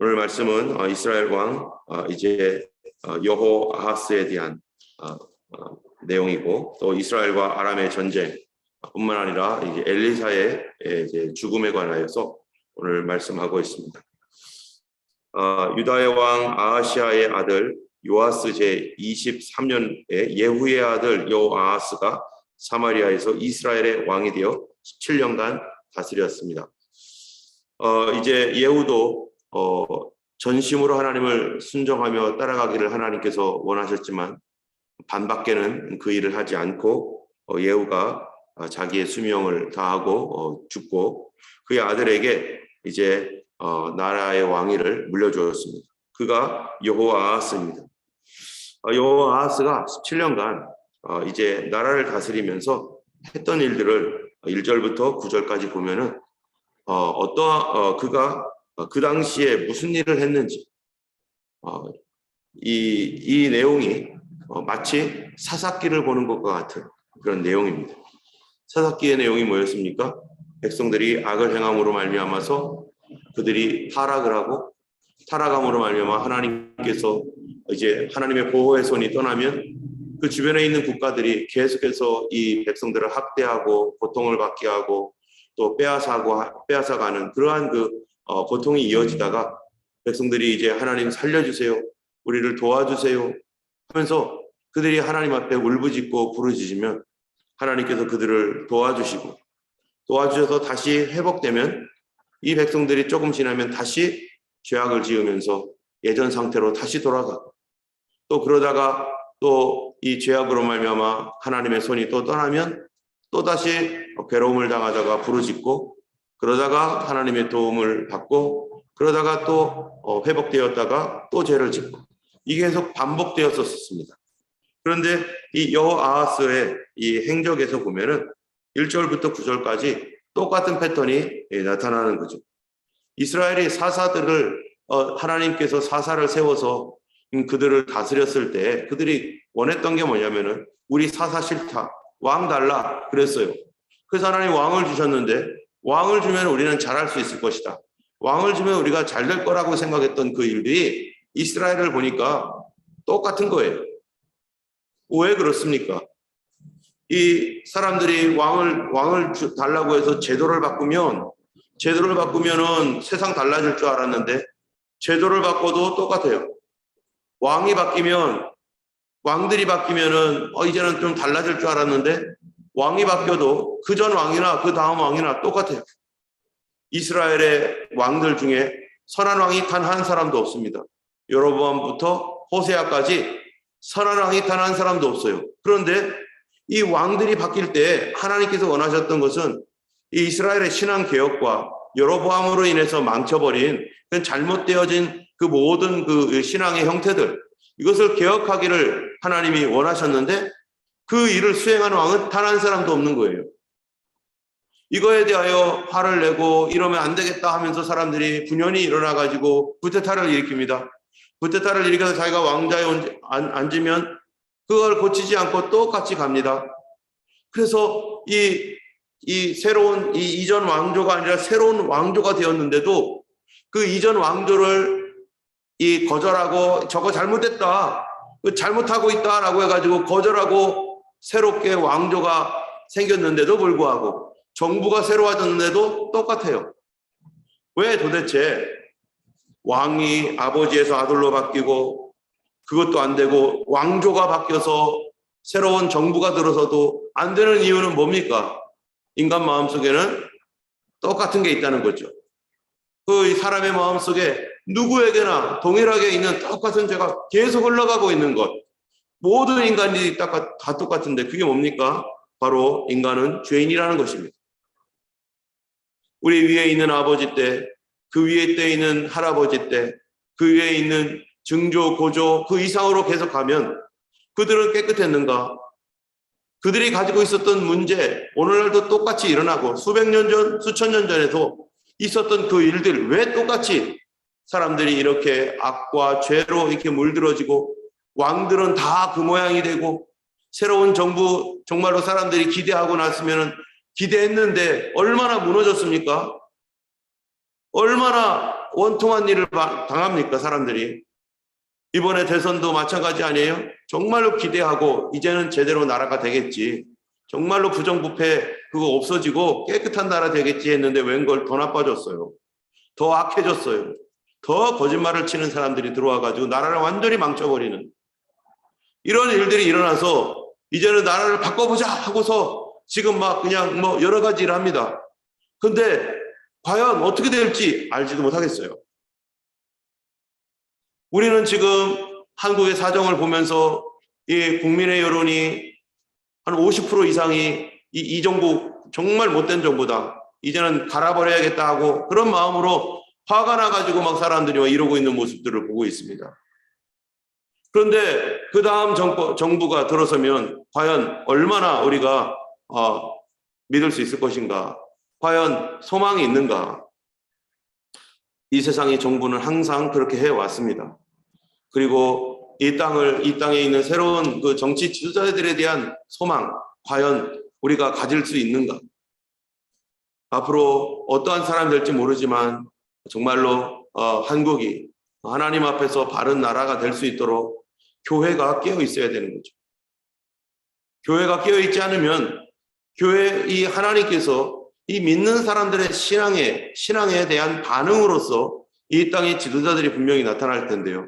오늘 말씀은 이스라엘 왕 이제 여호아하스에 대한 내용이고, 또 이스라엘과 아람의 전쟁뿐만 아니라 이제 엘리사의 이제 죽음에 관하여서 오늘 말씀하고 있습니다. 유다의 왕 아하시아의 아들 요아스 제 23년에 예후의 아들 여호아하스가 사마리아에서 이스라엘의 왕이 되어 17년간 다스렸습니다. 이제 예후도 전심으로 하나님을 순종하며 따라가기를 하나님께서 원하셨지만 반밖에는 그 일을 하지 않고 예후가 자기의 수명을 다하고 죽고 그의 아들에게 이제 나라의 왕위를 물려주었습니다. 그가 여호아하스입니다. 여호아하스가 17년간 이제 나라를 다스리면서 했던 일들을 1절부터 9절까지 보면은 그가 그 당시에 무슨 일을 했는지 이 내용이 마치 사사기를 보는 것과 같은 그런 내용입니다. 사사기의 내용이 뭐였습니까? 백성들이 악을 행함으로 말미암아서 그들이 타락을 하고 타락함으로 말미암아 하나님께서 이제 하나님의 보호의 손이 떠나면 그 주변에 있는 국가들이 계속해서 이 백성들을 학대하고 고통을 받게 하고 또 빼앗아가는 그러한 그 고통이 이어지다가 백성들이 이제 하나님 살려주세요, 우리를 도와주세요 하면서 그들이 하나님 앞에 울부짖고 부르짖으면 하나님께서 그들을 도와주셔서 다시 회복되면 이 백성들이 조금 지나면 다시 죄악을 지으면서 예전 상태로 다시 돌아가고, 또 그러다가 또 이 죄악으로 말미암아 하나님의 손이 또 떠나면 또 다시 괴로움을 당하다가 부르짖고, 그러다가 하나님의 도움을 받고, 그러다가 또 회복되었다가 또 죄를 짓고, 이게 계속 반복되었었습니다. 그런데 이 여호아하스의 이 행적에서 보면은 1절부터 9절까지 똑같은 패턴이 나타나는 거죠. 이스라엘이 사사들을 하나님께서 사사를 세워서 그들을 다스렸을 때 그들이 원했던 게 뭐냐면은 우리 사사 싫다, 왕 달라 그랬어요. 그래서 하나님 왕을 주셨는데 왕을 주면 우리는 잘할 수 있을 것이다, 왕을 주면 우리가 잘 될 거라고 생각했던 그 일들이 이스라엘을 보니까 똑같은 거예요. 왜 그렇습니까? 이 사람들이 왕을 달라고 해서 제도를 바꾸면은 세상 달라질 줄 알았는데 제도를 바꿔도 똑같아요. 왕들이 바뀌면은 이제는 좀 달라질 줄 알았는데 왕이 바뀌어도 그 전 왕이나 그 다음 왕이나 똑같아요. 이스라엘의 왕들 중에 선한 왕이 단 한 사람도 없습니다. 여로보암부터 호세아까지 선한 왕이 단 한 사람도 없어요. 그런데 이 왕들이 바뀔 때 하나님께서 원하셨던 것은 이 이스라엘의 신앙 개혁과 여로보암으로 인해서 망쳐버린 그 잘못되어진 그 모든 그 신앙의 형태들, 이것을 개혁하기를 하나님이 원하셨는데 그 일을 수행하는 왕은 단 한 사람도 없는 거예요. 이거에 대하여 화를 내고 이러면 안 되겠다 하면서 사람들이 분연히 일어나가지고 구테타를 일으킵니다. 구테타를 일으켜서 자기가 왕자에 앉으면 그걸 고치지 않고 똑같이 갑니다. 그래서 이 새로운 이전 왕조가 아니라 새로운 왕조가 되었는데도 그 이전 왕조를 거절하고 저거 잘못됐다, 잘못하고 있다라고 해가지고 거절하고 새롭게 왕조가 생겼는데도 불구하고 정부가 새로워졌는데도 똑같아요. 왜 도대체 왕이 아버지에서 아들로 바뀌고 그것도 안 되고 왕조가 바뀌어서 새로운 정부가 들어서도 안 되는 이유는 뭡니까? 인간 마음속에는 똑같은 게 있다는 거죠. 그 사람의 마음속에 누구에게나 동일하게 있는 똑같은 죄가 계속 흘러가고 있는 것. 모든 인간들이 다 똑같은데 그게 뭡니까? 바로 인간은 죄인이라는 것입니다. 우리 위에 있는 아버지 때, 그 위에 때 있는 할아버지 때, 그 위에 있는 증조, 고조 그 이상으로 계속 가면 그들은 깨끗했는가? 그들이 가지고 있었던 문제, 오늘날도 똑같이 일어나고 수백 년 전, 수천 년 전에도 있었던 그 일들 왜 똑같이 사람들이 이렇게 악과 죄로 이렇게 물들어지고 왕들은 다 그 모양이 되고 새로운 정부 정말로 사람들이 기대하고 났으면 기대했는데 얼마나 무너졌습니까? 얼마나 원통한 일을 당합니까, 사람들이? 이번에 대선도 마찬가지 아니에요? 정말로 기대하고 이제는 제대로 나라가 되겠지. 정말로 부정부패 그거 없어지고 깨끗한 나라 되겠지 했는데 웬걸 더 나빠졌어요. 더 악해졌어요. 더 거짓말을 치는 사람들이 들어와가지고 나라를 완전히 망쳐버리는 이런 일들이 일어나서 이제는 나라를 바꿔보자 하고서 지금 막 그냥 뭐 여러 가지 일을 합니다. 근데 과연 어떻게 될지 알지도 못하겠어요. 우리는 지금 한국의 사정을 보면서 이 국민의 여론이 한 50% 이상이 이 정부 정말 못된 정부다. 이제는 갈아버려야겠다 하고 그런 마음으로 화가 나가지고 막 사람들이 이러고 있는 모습들을 보고 있습니다. 그런데 그 다음 정부가 들어서면 과연 얼마나 우리가 믿을 수 있을 것인가? 과연 소망이 있는가? 이 세상의 정부는 항상 그렇게 해왔습니다. 그리고 이 땅에 있는 새로운 그 정치 지도자들에 대한 소망, 과연 우리가 가질 수 있는가? 앞으로 어떠한 사람이 될지 모르지만 정말로 한국이 하나님 앞에서 바른 나라가 될 수 있도록 교회가 깨어 있어야 되는 거죠. 교회가 깨어 있지 않으면 이 하나님께서 이 믿는 사람들의 신앙에 대한 반응으로서 이 땅의 지도자들이 분명히 나타날 텐데요.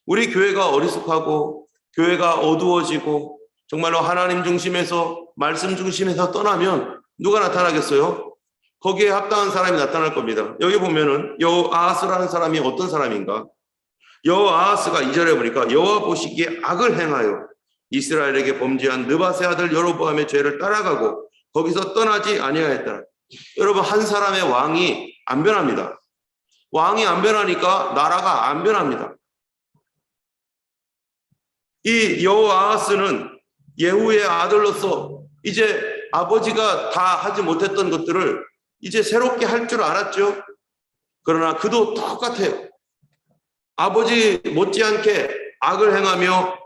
우리 교회가 어리숙하고 교회가 어두워지고 정말로 하나님 중심에서 말씀 중심에서 떠나면 누가 나타나겠어요? 거기에 합당한 사람이 나타날 겁니다. 여기 보면은 여호아하스라는 사람이 어떤 사람인가? 여호아하스가 2절에 보니까 여호와 보시기에 악을 행하여 이스라엘에게 범죄한 느밧의 아들 여로보암의 죄를 따라가고 거기서 떠나지 아니하였다. 여러분, 한 사람의 왕이 안 변합니다. 왕이 안 변하니까 나라가 안 변합니다. 이 여호아하스는 예후의 아들로서 이제 아버지가 다 하지 못했던 것들을 이제 새롭게 할 줄 알았죠. 그러나 그도 똑같아요. 아버지 못지않게 악을 행하며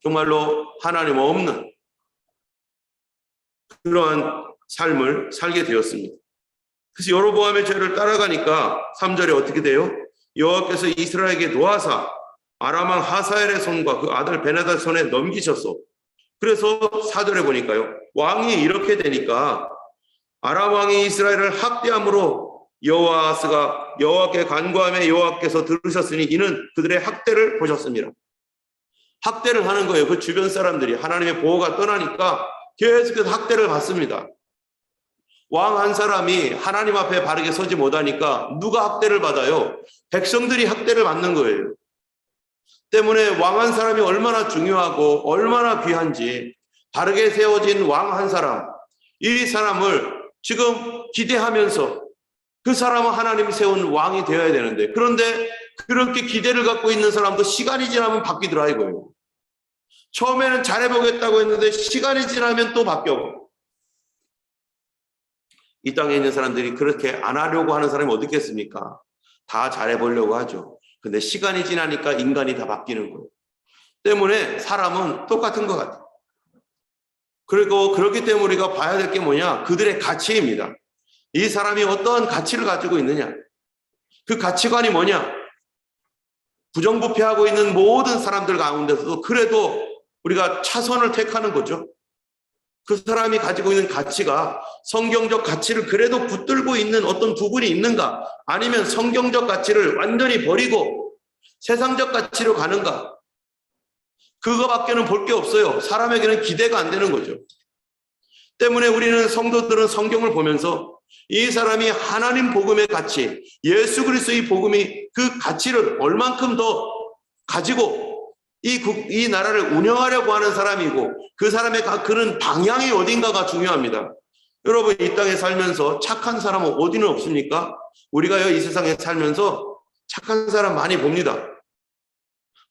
정말로 하나님 없는 그러한 삶을 살게 되었습니다. 그래서 여로보암의 죄를 따라가니까 3절에 어떻게 돼요? 여호와께서 이스라엘에게 노하사 아람 왕 하사엘의 손과 그 아들 베나닷 손에 넘기셨소. 그래서 4절에 보니까요, 왕이 이렇게 되니까 아람 왕이 이스라엘을 학대함으로 여호아하스가 여호와께 간구하며 여호와께서 들으셨으니 이는 그들의 학대를 보셨습니다. 학대를 하는 거예요. 그 주변 사람들이 하나님의 보호가 떠나니까 계속해서 학대를 받습니다. 왕 한 사람이 하나님 앞에 바르게 서지 못하니까 누가 학대를 받아요? 백성들이 학대를 받는 거예요. 때문에 왕 한 사람이 얼마나 중요하고 얼마나 귀한지, 바르게 세워진 왕 한 사람, 이 사람을 지금 기대하면서 그 사람은 하나님이 세운 왕이 되어야 되는데, 그런데 그렇게 기대를 갖고 있는 사람도 시간이 지나면 바뀌더라 이거예요. 처음에는 잘해보겠다고 했는데 시간이 지나면 또 바뀌어. 이 땅에 있는 사람들이 그렇게 안 하려고 하는 사람이 어디 있겠습니까? 다 잘해보려고 하죠. 근데 시간이 지나니까 인간이 다 바뀌는 거예요. 때문에 사람은 똑같은 것 같아요. 그리고 그렇기 때문에 우리가 봐야 될 게 뭐냐? 그들의 가치입니다. 이 사람이 어떠한 가치를 가지고 있느냐? 그 가치관이 뭐냐? 부정부패하고 있는 모든 사람들 가운데서도 그래도 우리가 차선을 택하는 거죠. 그 사람이 가지고 있는 가치가 성경적 가치를 그래도 붙들고 있는 어떤 부분이 있는가? 아니면 성경적 가치를 완전히 버리고 세상적 가치로 가는가? 그거밖에는 볼 게 없어요. 사람에게는 기대가 안 되는 거죠. 때문에 우리는 성도들은 성경을 보면서 이 사람이 하나님 복음의 가치, 예수 그리스도의 복음이 그 가치를 얼만큼 더 가지고 이 나라를 운영하려고 하는 사람이고, 그 사람의 그런 방향이 어딘가가 중요합니다. 여러분, 이 땅에 살면서 착한 사람은 어디는 없습니까? 우리가 이 세상에 살면서 착한 사람 많이 봅니다.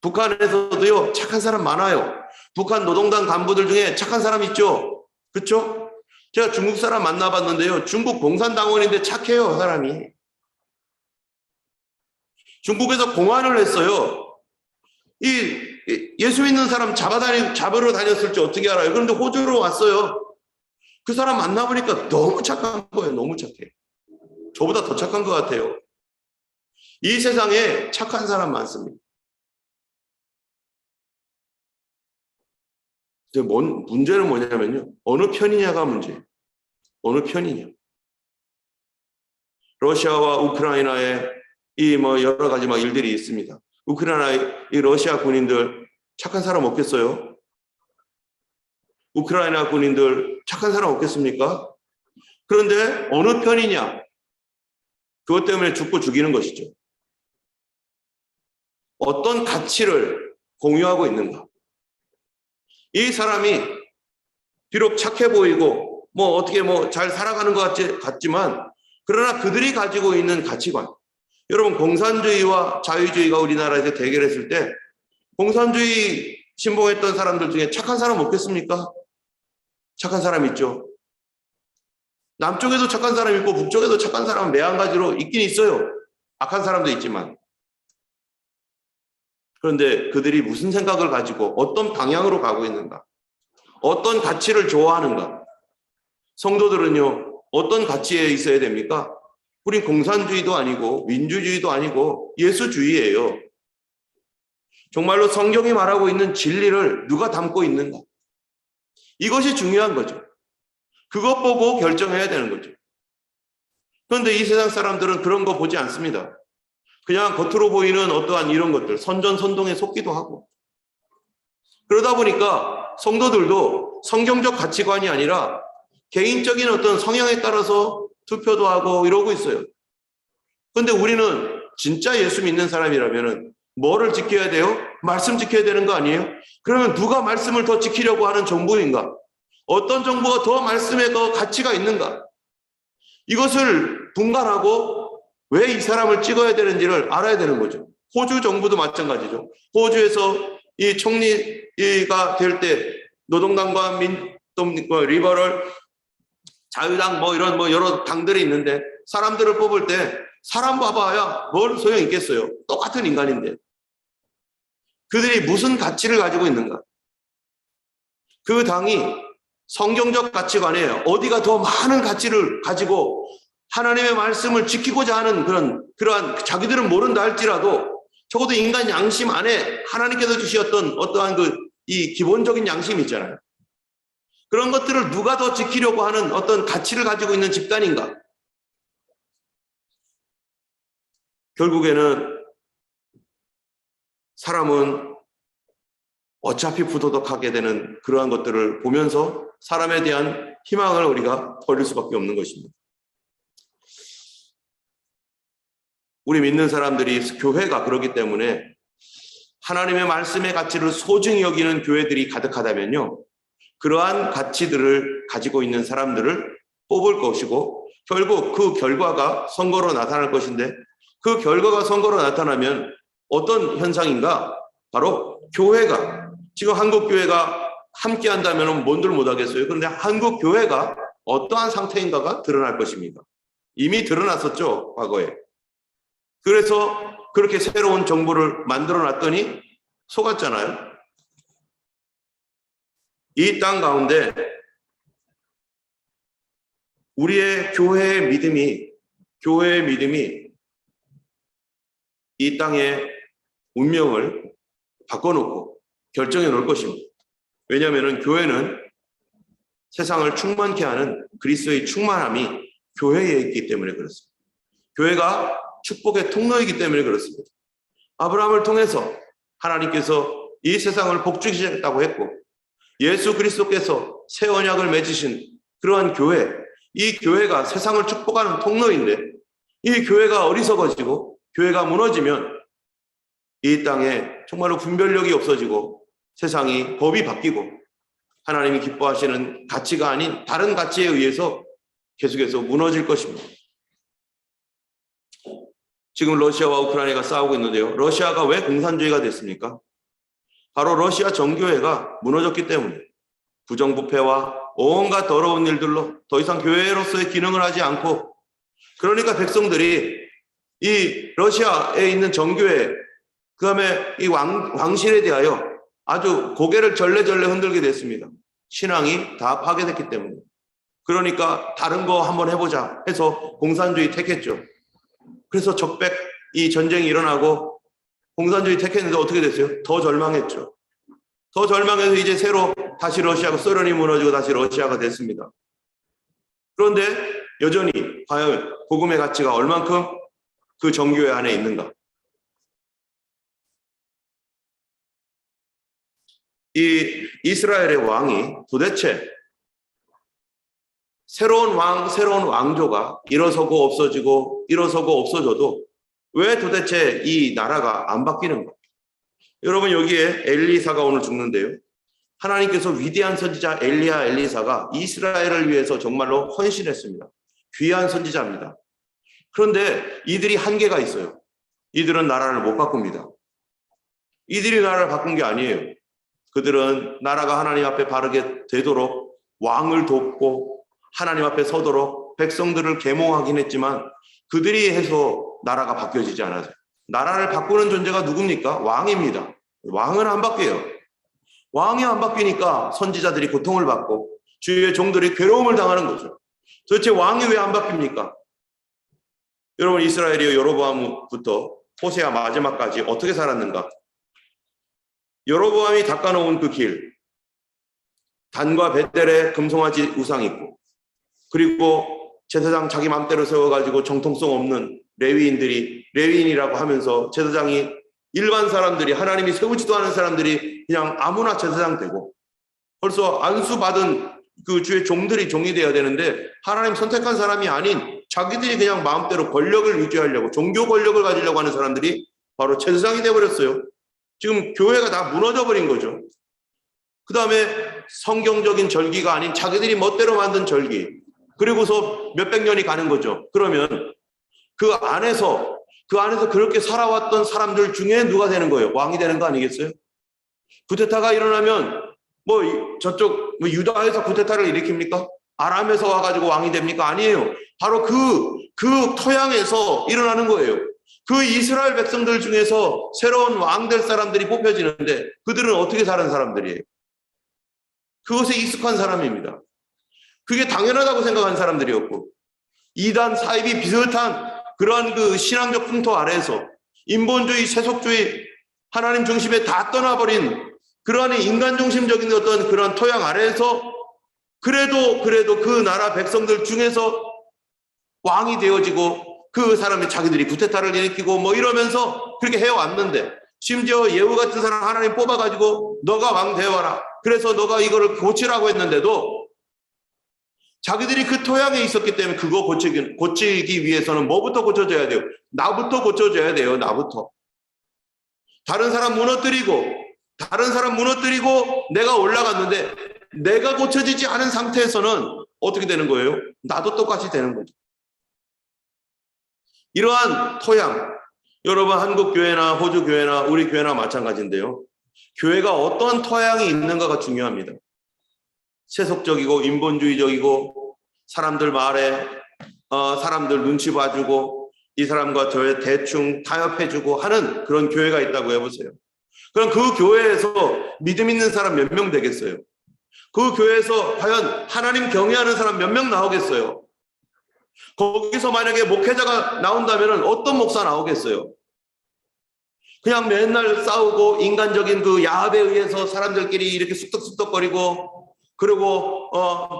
북한에서도요, 착한 사람 많아요. 북한 노동당 간부들 중에 착한 사람 있죠? 그렇죠? 제가 중국 사람 만나봤는데요, 중국 공산당원인데 착해요, 사람이. 중국에서 공안을 했어요. 예수 믿는 사람 잡으러 다녔을지 어떻게 알아요? 그런데 호주로 왔어요. 그 사람 만나보니까 너무 착한 거예요. 너무 착해. 저보다 더 착한 것 같아요. 이 세상에 착한 사람 많습니다. 문제는 뭐냐면요. 어느 편이냐가 문제예요. 어느 편이냐. 러시아와 우크라이나에 이 여러 가지 일들이 있습니다. 우크라이나의 이 러시아 군인들 착한 사람 없겠어요? 우크라이나 군인들 착한 사람 없겠습니까? 그런데 어느 편이냐? 그것 때문에 죽고 죽이는 것이죠. 어떤 가치를 공유하고 있는가? 이 사람이 비록 착해 보이고 어떻게 잘 살아가는 것 같지만 그러나 그들이 가지고 있는 가치관. 여러분, 공산주의와 자유주의가 우리나라에서 대결했을 때 공산주의 신봉했던 사람들 중에 착한 사람 없겠습니까? 착한 사람 있죠. 남쪽에도 착한 사람 있고 북쪽에도 착한 사람은 매한가지로 있긴 있어요. 악한 사람도 있지만. 그런데 그들이 무슨 생각을 가지고 어떤 방향으로 가고 있는가? 어떤 가치를 좋아하는가? 성도들은요, 어떤 가치에 있어야 됩니까? 우린 공산주의도 아니고 민주주의도 아니고 예수주의예요. 정말로 성경이 말하고 있는 진리를 누가 담고 있는가? 이것이 중요한 거죠. 그것 보고 결정해야 되는 거죠. 그런데 이 세상 사람들은 그런 거 보지 않습니다. 그냥 겉으로 보이는 어떠한 이런 것들, 선전선동에 속기도 하고. 그러다 보니까 성도들도 성경적 가치관이 아니라 개인적인 어떤 성향에 따라서 투표도 하고 이러고 있어요. 그런데 우리는 진짜 예수 믿는 사람이라면 뭐를 지켜야 돼요? 말씀 지켜야 되는 거 아니에요? 그러면 누가 말씀을 더 지키려고 하는 정부인가? 어떤 정부가 더 말씀에 더 가치가 있는가? 이것을 분간하고 왜 이 사람을 찍어야 되는지를 알아야 되는 거죠. 호주 정부도 마찬가지죠. 호주에서 이 총리가 될 때 노동당과 리버럴, 자유당 이런 여러 당들이 있는데 사람들을 뽑을 때 사람 봐봐야 뭘 소용 있겠어요. 똑같은 인간인데. 그들이 무슨 가치를 가지고 있는가? 그 당이 성경적 가치관에 어디가 더 많은 가치를 가지고 하나님의 말씀을 지키고자 하는 그러한 자기들은 모른다 할지라도 적어도 인간 양심 안에 하나님께서 주셨던 어떠한 이 기본적인 양심이 있잖아요. 그런 것들을 누가 더 지키려고 하는 어떤 가치를 가지고 있는 집단인가? 결국에는 사람은 어차피 부도덕하게 되는 그러한 것들을 보면서 사람에 대한 희망을 우리가 버릴 수밖에 없는 것입니다. 우리 믿는 사람들이, 교회가 그렇기 때문에 하나님의 말씀의 가치를 소중히 여기는 교회들이 가득하다면요, 그러한 가치들을 가지고 있는 사람들을 뽑을 것이고 결국 그 결과가 선거로 나타날 것인데, 그 결과가 선거로 나타나면 어떤 현상인가? 바로 교회가, 지금 한국교회가 함께 한다면 뭔들 못하겠어요. 그런데 한국교회가 어떠한 상태인가가 드러날 것입니다. 이미 드러났었죠, 과거에. 그래서 그렇게 새로운 정부를 만들어 놨더니 속았잖아요. 이 땅 가운데 우리의 교회의 믿음이 이 땅의 운명을 바꿔놓고 결정해 놓을 것입니다. 왜냐하면 교회는 세상을 충만케 하는 그리스도의 충만함이 교회에 있기 때문에 그렇습니다. 교회가 축복의 통로이기 때문에 그렇습니다. 아브라함을 통해서 하나님께서 이 세상을 복주시겠다고 했고, 예수 그리스도께서 새 언약을 맺으신 그러한 교회, 이 교회가 세상을 축복하는 통로인데, 이 교회가 어리석어지고 교회가 무너지면 이 땅에 정말로 분별력이 없어지고 세상이 법이 바뀌고 하나님이 기뻐하시는 가치가 아닌 다른 가치에 의해서 계속해서 무너질 것입니다. 지금 러시아와 우크라이나가 싸우고 있는데요. 러시아가 왜 공산주의가 됐습니까? 바로 러시아 정교회가 무너졌기 때문에, 부정부패와 온갖 더러운 일들로 더 이상 교회로서의 기능을 하지 않고, 그러니까 백성들이 이 러시아에 있는 정교회, 그 다음에 이 왕실에 대하여 아주 고개를 절레절레 흔들게 됐습니다. 신앙이 다 파괴됐기 때문에. 그러니까 다른 거 한번 해보자 해서 공산주의 택했죠. 그래서 적백 이 전쟁이 일어나고 공산주의 택했는데 어떻게 됐어요? 더 절망했죠. 더 절망해서 이제 새로 다시 러시아가 소련이 무너지고 다시 러시아가 됐습니다. 그런데 여전히 과연 복음의 가치가 얼만큼 그 정교회 안에 있는가? 이 이스라엘의 왕이 도대체 새로운 왕조가 일어서고 없어지고 일어서고 없어져도 왜 도대체 이 나라가 안 바뀌는가? 여러분, 여기에 엘리사가 오늘 죽는데요. 하나님께서 위대한 선지자 엘리사가 이스라엘을 위해서 정말로 헌신했습니다. 귀한 선지자입니다. 그런데 이들이 한계가 있어요. 이들은 나라를 못 바꿉니다. 이들이 나라를 바꾼 게 아니에요. 그들은 나라가 하나님 앞에 바르게 되도록 왕을 돕고 하나님 앞에 서도록 백성들을 계몽하긴 했지만 그들이 해서 나라가 바뀌어지지 않았어요. 나라를 바꾸는 존재가 누굽니까? 왕입니다. 왕은 안 바뀌어요. 왕이 안 바뀌니까 선지자들이 고통을 받고 주의 종들이 괴로움을 당하는 거죠. 도대체 왕이 왜 안 바뀝니까? 여러분, 이스라엘이 여로보암부터 호세아 마지막까지 어떻게 살았는가? 여로보암이 닦아놓은 그 길, 단과 벳델에 금송아지 우상이 있고, 그리고 제사장 자기 맘대로 세워가지고 정통성 없는 레위인이라고 하면서 제사장이 일반 사람들이, 하나님이 세우지도 않은 사람들이 그냥 아무나 제사장 되고, 벌써 안수받은 그 주의 종들이 종이 되어야 되는데 하나님 선택한 사람이 아닌 자기들이 그냥 마음대로 권력을 유지하려고, 종교 권력을 가지려고 하는 사람들이 바로 제사장이 되어버렸어요. 지금 교회가 다 무너져 버린 거죠. 그 다음에 성경적인 절기가 아닌 자기들이 멋대로 만든 절기, 그리고서 몇백 년이 가는 거죠. 그러면 그 안에서 그렇게 살아왔던 사람들 중에 누가 되는 거예요? 왕이 되는 거 아니겠어요? 쿠데타가 일어나면 저쪽 유다에서 쿠데타를 일으킵니까? 아람에서 와가지고 왕이 됩니까? 아니에요. 바로 그 토양에서 일어나는 거예요. 그 이스라엘 백성들 중에서 새로운 왕 될 사람들이 뽑혀지는데 그들은 어떻게 사는 사람들이에요? 그것에 익숙한 사람입니다. 그게 당연하다고 생각한 사람들이었고, 이단 사입이 비슷한 그러한 그 신앙적 풍토 아래에서 인본주의, 세속주의, 하나님 중심에 다 떠나버린 그러한 인간 중심적인 어떤 그런 토양 아래에서 그래도 그 나라 백성들 중에서 왕이 되어지고 그 사람이 자기들이 쿠데타를 일으키고 이러면서 그렇게 해왔는데, 심지어 예후 같은 사람 하나님 뽑아가지고 너가 왕 되어와라, 그래서 너가 이거를 고치라고 했는데도 자기들이 그 토양에 있었기 때문에 그거 고치기 위해서는 뭐부터 고쳐줘야 돼요? 나부터 고쳐줘야 돼요. 나부터. 다른 사람 무너뜨리고 내가 올라갔는데 내가 고쳐지지 않은 상태에서는 어떻게 되는 거예요? 나도 똑같이 되는 거죠. 이러한 토양, 여러분 한국 교회나 호주 교회나 우리 교회나 마찬가지인데요. 교회가 어떤 토양이 있는가가 중요합니다. 세속적이고 인본주의적이고 사람들 말에 사람들 눈치 봐주고 이 사람과 저 대충 타협해주고 하는 그런 교회가 있다고 해보세요. 그럼 그 교회에서 믿음 있는 사람 몇 명 되겠어요? 그 교회에서 과연 하나님 경외하는 사람 몇 명 나오겠어요? 거기서 만약에 목회자가 나온다면 어떤 목사 나오겠어요? 그냥 맨날 싸우고 인간적인 그 야합에 의해서 사람들끼리 이렇게 쑥덕쑥덕거리고, 그리고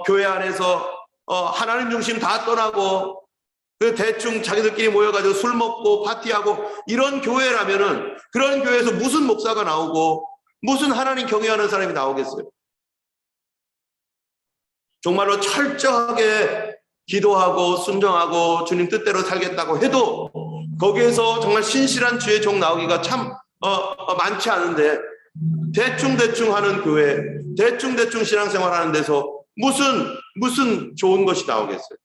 교회 안에서 하나님 중심 다 떠나고 그 대충 자기들끼리 모여가지고 술 먹고 파티하고 이런 교회라면은, 그런 교회에서 무슨 목사가 나오고 무슨 하나님 경외하는 사람이 나오겠어요? 정말로 철저하게 기도하고 순종하고 주님 뜻대로 살겠다고 해도 거기에서 정말 신실한 주의 종 나오기가 참 많지 않은데, 대충 하는 교회, 대충 신앙생활하는 데서 무슨 좋은 것이 나오겠어요?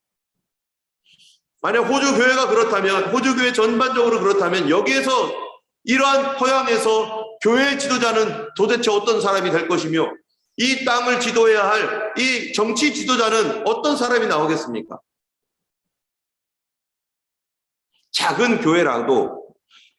만약 호주 교회가 그렇다면, 호주 교회 전반적으로 그렇다면 여기에서 이러한 토양에서 교회 지도자는 도대체 어떤 사람이 될 것이며, 이 땅을 지도해야 할 이 정치 지도자는 어떤 사람이 나오겠습니까? 작은 교회라도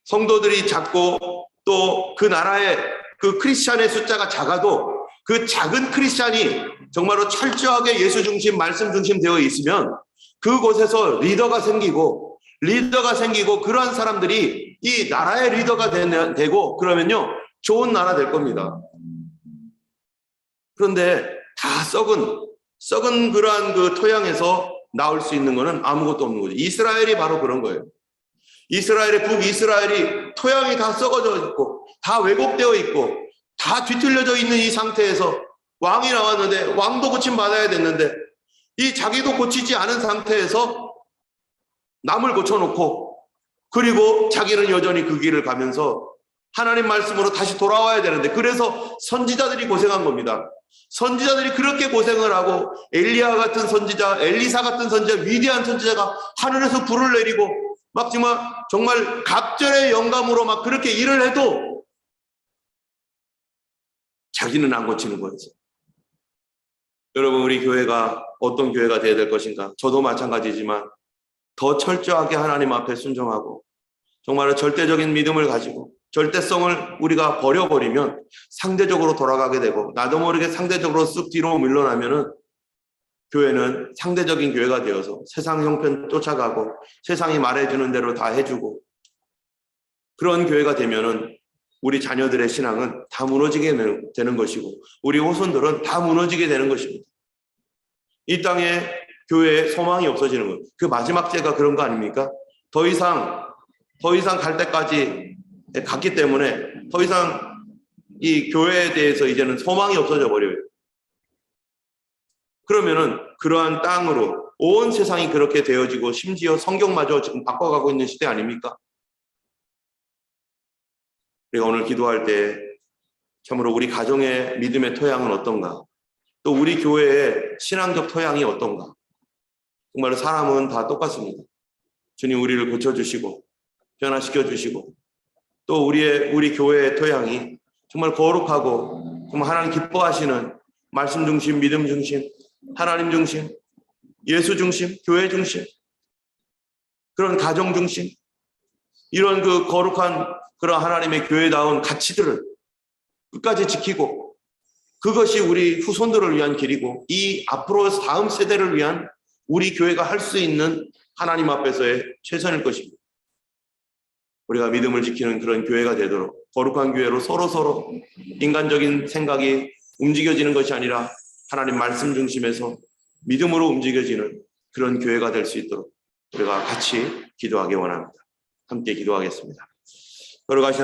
성도들이 작고 또 그 나라의 그 크리스찬의 숫자가 작아도 그 작은 크리스찬이 정말로 철저하게 예수 중심, 말씀 중심 되어 있으면 그곳에서 리더가 생기고 리더가 생기고 그러한 사람들이 이 나라의 리더가 되고 그러면요 좋은 나라 될 겁니다. 그런데 다 썩은 그러한 그 토양에서 나올 수 있는 거는 아무것도 없는 거죠. 이스라엘이 바로 그런 거예요. 이스라엘의 북이스라엘이 토양이 다 썩어져 있고 다 왜곡되어 있고 다 뒤틀려져 있는 이 상태에서 왕이 나왔는데 왕도 고침 받아야 됐는데 이 자기도 고치지 않은 상태에서 남을 고쳐놓고 그리고 자기는 여전히 그 길을 가면서 하나님 말씀으로 다시 돌아와야 되는데 그래서 선지자들이 고생한 겁니다. 선지자들이 그렇게 고생을 하고 엘리야 같은 선지자, 엘리사 같은 선지자, 위대한 선지자가 하늘에서 불을 내리고 막 정말 갑절의 영감으로 막 그렇게 일을 해도 자기는 안 고치는 거였어요. 여러분 우리 교회가 어떤 교회가 되어야 될 것인가? 저도 마찬가지지만 더 철저하게 하나님 앞에 순종하고 정말 절대적인 믿음을 가지고 절대성을 우리가 버려버리면 상대적으로 돌아가게 되고 나도 모르게 상대적으로 쑥 뒤로 물러나면은 교회는 상대적인 교회가 되어서 세상 형편 쫓아가고 세상이 말해주는 대로 다 해주고 그런 교회가 되면은 우리 자녀들의 신앙은 다 무너지게 되는 것이고 우리 후손들은 다 무너지게 되는 것입니다. 이 땅에 교회에 소망이 없어지는 것. 그 마지막 제가 그런 거 아닙니까? 더 이상 갈 때까지 갔기 때문에 더 이상 이 교회에 대해서 이제는 소망이 없어져 버려요. 그러면은 그러한 땅으로 온 세상이 그렇게 되어지고 심지어 성경마저 지금 바꿔가고 있는 시대 아닙니까? 우리가 오늘 기도할 때 참으로 우리 가정의 믿음의 토양은 어떤가? 또 우리 교회의 신앙적 토양이 어떤가? 정말 사람은 다 똑같습니다. 주님 우리를 고쳐주시고 변화시켜 주시고 또 우리 교회의 토양이 정말 거룩하고 정말 하나님 기뻐하시는 말씀 중심, 믿음 중심, 하나님 중심, 예수 중심, 교회 중심, 그런 가정 중심, 이런 그 거룩한 그런 하나님의 교회다운 가치들을 끝까지 지키고 그것이 우리 후손들을 위한 길이고 이 앞으로 다음 세대를 위한 우리 교회가 할 수 있는 하나님 앞에서의 최선일 것입니다. 우리가 믿음을 지키는 그런 교회가 되도록 거룩한 교회로 서로 인간적인 생각이 움직여지는 것이 아니라 하나님 말씀 중심에서 믿음으로 움직여지는 그런 교회가 될 수 있도록 우리가 같이 기도하기 원합니다. 함께 기도하겠습니다. 걸어가신